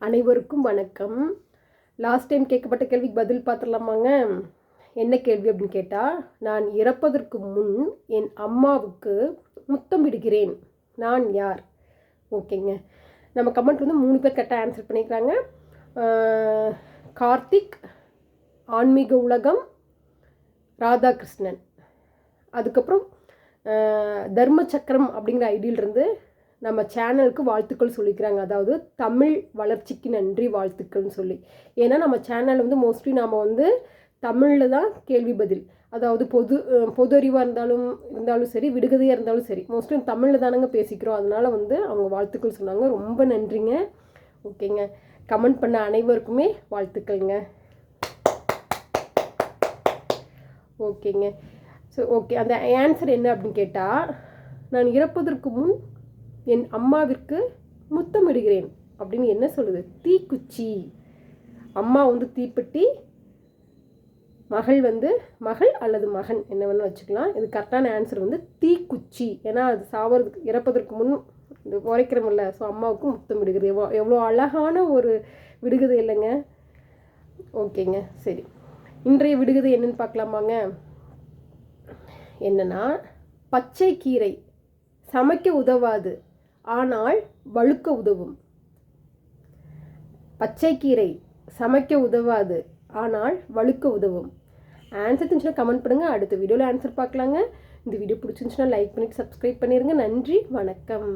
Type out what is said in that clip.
அனைவருக்கும் வணக்கம். Last time கேட்கப்பட்ட கேள்விக்கு பதில் பார்த்துடலாமாங்க? என்ன கேள்வி அப்படின்னு கேட்டால், நான் இறப்பதற்கு முன் என் அம்மாவுக்கு முத்தமிடுகிறேன், நான் யார்? ஓகேங்க, நம்ம கமெண்ட் வந்து 3 பேர் கரெக்டாக ஆன்சர் பண்ணிக்கிறாங்க. கார்த்திக், ஆன்மீக உலகம், ராதாகிருஷ்ணன், அதுக்கப்புறம் தர்ம சக்கரம் அப்படிங்கிற ஐடியிலிருந்து நம்ம சேனலுக்கு வாழ்த்துக்கள் சொல்லிக்கிறாங்க. அதாவது தமிழ் வளர்ச்சிக்கு நன்றி வாழ்த்துக்கள்னு சொல்லி. ஏன்னா நம்ம சேனல் வந்து மோஸ்ட்லி நாம் வந்து தமிழில் தான் கேள்வி பதில், அதாவது பொது அறிவாக இருந்தாலும் சரி, விடுகதையாக இருந்தாலும் சரி, மோஸ்ட்லி தமிழில் தானங்க பேசிக்கிறோம். அதனால் வந்து அவங்க வாழ்த்துக்கள் சொன்னாங்க. ரொம்ப நன்றிங்க. ஓகேங்க, கமெண்ட் பண்ண அனைவருக்குமே வாழ்த்துக்கள்ங்க. ஓகேங்க, ஸோ ஓகே, அந்த ஆன்சர் என்ன அப்படின்னு கேட்டால், நான் இறப்பதற்கு முன் என் அம்மாவிற்கு முத்தமிடுகிறேன் அப்படின்னு என்ன சொல்லுது? தீக்குச்சி. அம்மா வந்து தீப்பெட்டி, மகள் அல்லது மகன் என்ன வேணும் வச்சுக்கலாம். இது கரெக்டான ஆன்சர் வந்து தீக்குச்சி. ஏன்னா அது இறப்பதற்கு முன் இந்த உரைக்கிறமில்ல, ஸோ அம்மாவுக்கு முத்தமிடுகிறது. எவ்வளோ அழகான ஒரு விடுகதை இல்லைங்க? ஓகேங்க, சரி, இன்றைய விடுகதை என்னன்னு பார்க்கலாமாங்க? என்னன்னா, பச்சை கீரை சமைக்க உதவாது, ஆனால் வழுக்க உதவும். பச்சை கீரை சமைக்க உதவாது, ஆனால் வழுக்க உதவும். ஆன்சர் தெரிஞ்சுன்னா கமெண்ட் பண்ணுங்கள். அடுத்த வீடியோவில் ஆன்சர் பார்க்கலாங்க. இந்த வீடியோ பிடிச்சிருந்துச்சுன்னா லைக் பண்ணிவிட்டு சப்ஸ்கிரைப் பண்ணிடுங்க. நன்றி, வணக்கம்.